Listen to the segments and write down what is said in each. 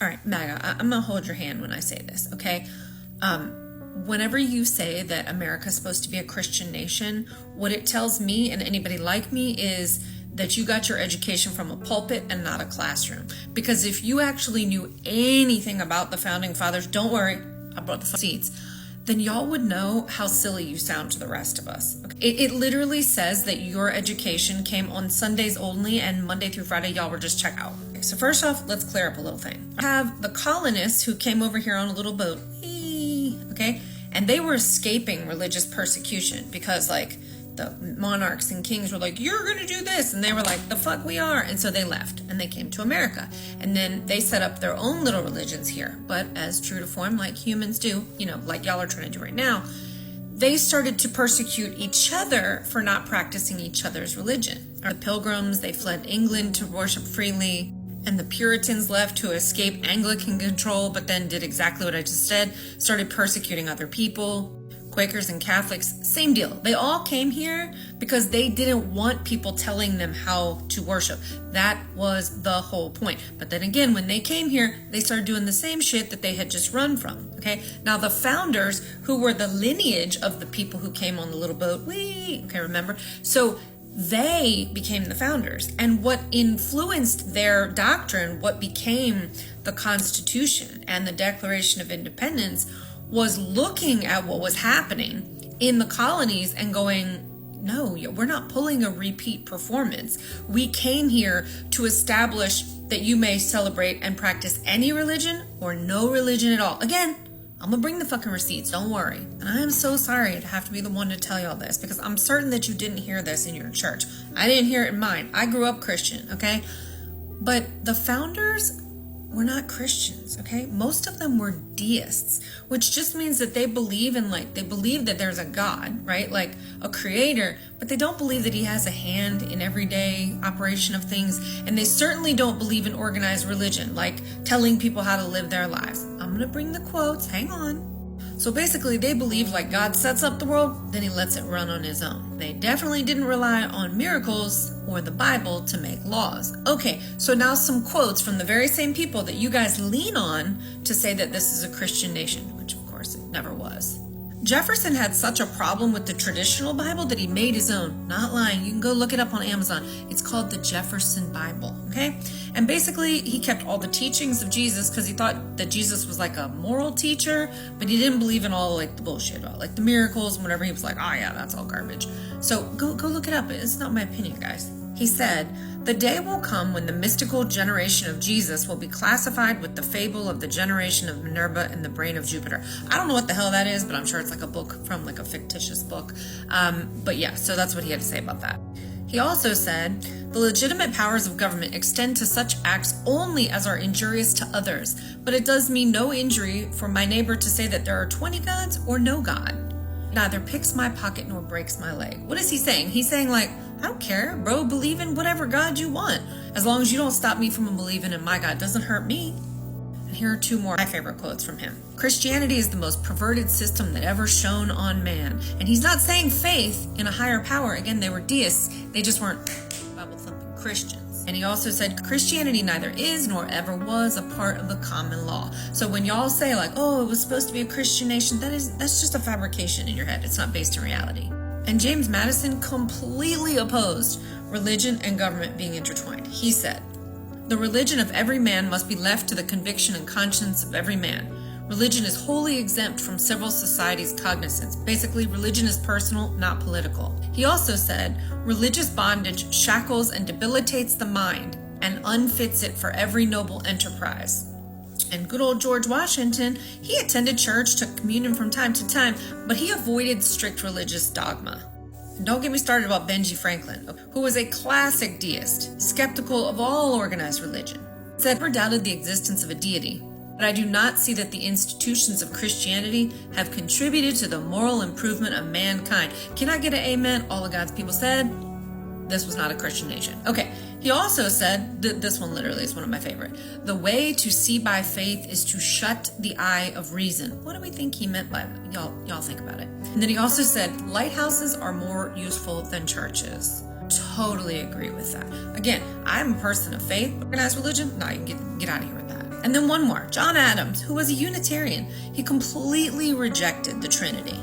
All right, MAGA, I'm going to hold your hand when I say this, okay? Whenever you say that America is supposed to be a Christian nation, what it tells me and anybody like me is that you got your education from a pulpit and not a classroom. Because if you actually knew anything about the Founding Fathers, don't worry, I brought the seats, then y'all would know how silly you sound to the rest of us. Okay? It literally says that your education came on Sundays only and Monday through Friday y'all were just check out. Okay, so first off, let's clear up a little thing. I have the colonists who came over here on a little boat, okay? And they were escaping religious persecution because like the monarchs and kings were like, you're going to do this. And they were like, the fuck we are. And so they left and they came to America. And then they set up their own little religions here. But as true to form, like humans do, like y'all are trying to do right now, they started to persecute each other for not practicing each other's religion. The Pilgrims, they fled England to worship freely. And the Puritans left to escape Anglican control, but then did exactly what I just said, started persecuting other people. Quakers and Catholics, same deal. They all came here because they didn't want people telling them how to worship. That was the whole point. But then again, when they came here, they started doing the same shit that they had just run from, okay? Now the founders, who were the lineage of the people who came on the little boat, remember? So they became the founders. And what influenced their doctrine, what became the Constitution and the Declaration of Independence, was looking at what was happening in the colonies and going, no, we're not pulling a repeat performance. We came here to establish that you may celebrate and practice any religion or no religion at all. Again, I'm gonna bring the fucking receipts, don't worry. And I am so sorry to have to be the one to tell y'all this because I'm certain that you didn't hear this in your church. I didn't hear it in mine. I grew up Christian, okay? But the founders were not Christians, okay? Most of them were deists, which just means that they believe that there's a God, right? Like a creator, but they don't believe that he has a hand in everyday operation of things. And they certainly don't believe in organized religion, like telling people how to live their lives. I'm gonna bring the quotes, hang on. So basically they believe like God sets up the world, then he lets it run on his own. They definitely didn't rely on miracles or the Bible to make laws. Okay, so now some quotes from the very same people that you guys lean on to say that this is a Christian nation, which of course it never was. Jefferson had such a problem with the traditional Bible that he made his own. Not lying, you can go look it up on Amazon. It's called the Jefferson Bible, okay? And basically, he kept all the teachings of Jesus because he thought that Jesus was like a moral teacher, but he didn't believe in all like the bullshit, like the miracles and whatever. He was like, oh yeah, that's all garbage. So go look it up. It's not my opinion, guys. He said, the day will come when the mystical generation of Jesus will be classified with the fable of the generation of Minerva and the brain of Jupiter. I don't know what the hell that is, but I'm sure it's like a book from like a fictitious book. But yeah, so that's what he had to say about that. He also said, the legitimate powers of government extend to such acts only as are injurious to others, but it does me no injury for my neighbor to say that there are 20 gods or no God. Neither picks my pocket nor breaks my leg. What is he saying? He's saying like, I don't care, bro, believe in whatever God you want. As long as you don't stop me from believing in my God, it doesn't hurt me. And here are two more of my favorite quotes from him. Christianity is the most perverted system that ever shone on man. And he's not saying faith in a higher power. Again, they were deists. They just weren't Bible-thumping Christians. And he also said, Christianity neither is nor ever was a part of the common law. So when y'all say like, oh, it was supposed to be a Christian nation, that's just a fabrication in your head. It's not based in reality. And James Madison completely opposed religion and government being intertwined. He said, the religion of every man must be left to the conviction and conscience of every man. Religion is wholly exempt from civil society's cognizance. Basically, religion is personal, not political. He also said, religious bondage shackles and debilitates the mind and unfits it for every noble enterprise. And good old George Washington, he attended church, took communion from time to time, but he avoided strict religious dogma. And don't get me started about Benjamin Franklin, who was a classic deist, skeptical of all organized religion. He said, never doubted the existence of a deity, but I do not see that the institutions of Christianity have contributed to the moral improvement of mankind. Can I get an amen? All of God's people said, this was not a Christian nation. Okay, he also said, this one literally is one of my favorite. The way to see by faith is to shut the eye of reason. What do we think he meant by that? Y'all think about it. And then he also said, lighthouses are more useful than churches. Totally agree with that. Again, I'm a person of faith. Organized religion? No, you can get out of here with that. And then one more, John Adams, who was a Unitarian. He completely rejected the Trinity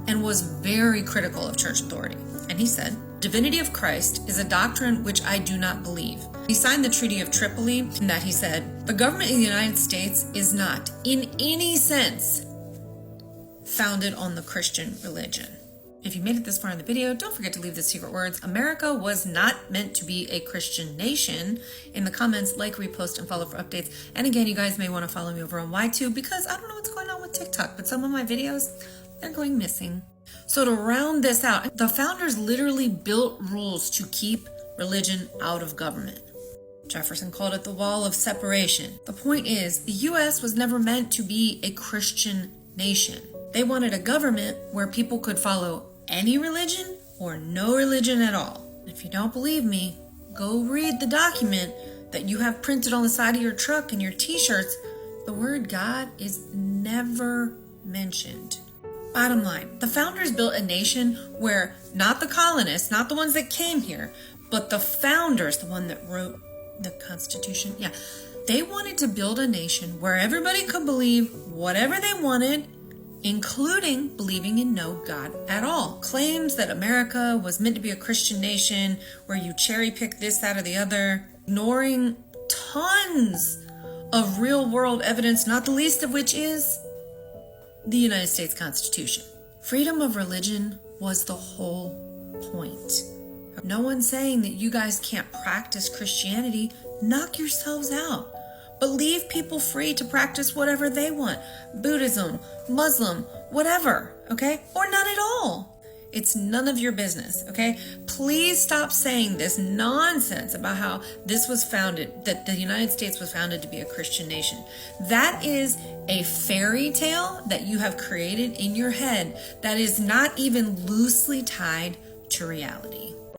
and was very critical of church authority. And he said, divinity of Christ is a doctrine which I do not believe. He signed the Treaty of Tripoli, in that he said, the government of the United States is not, in any sense, founded on the Christian religion. If you made it this far in the video, don't forget to leave the secret words. America was not meant to be a Christian nation. In the comments, like, repost, and follow for updates. And again, you guys may want to follow me over on YTube because I don't know what's going on with TikTok, but some of my videos, they're going missing. So to round this out, the founders literally built rules to keep religion out of government. Jefferson called it the wall of separation. The point is, the U.S. was never meant to be a Christian nation. They wanted a government where people could follow any religion or no religion at all. If you don't believe me, go read the document that you have printed on the side of your truck and your t-shirts. The word God is never mentioned. Bottom line, the founders built a nation where not the colonists, not the ones that came here, but the founders, the one that wrote the Constitution, they wanted to build a nation where everybody could believe whatever they wanted, including believing in no God at all. Claims that America was meant to be a Christian nation where you cherry pick this, that, or the other, ignoring tons of real world evidence, not the least of which is the United States Constitution. Freedom of religion was the whole point. No one's saying that you guys can't practice Christianity. Knock yourselves out. But leave people free to practice whatever they want. Buddhism, Muslim, whatever, okay? Or none at all. It's none of your business, okay? Please stop saying this nonsense about how this was founded, that the United States was founded to be a Christian nation. That is a fairy tale that you have created in your head that is not even loosely tied to reality.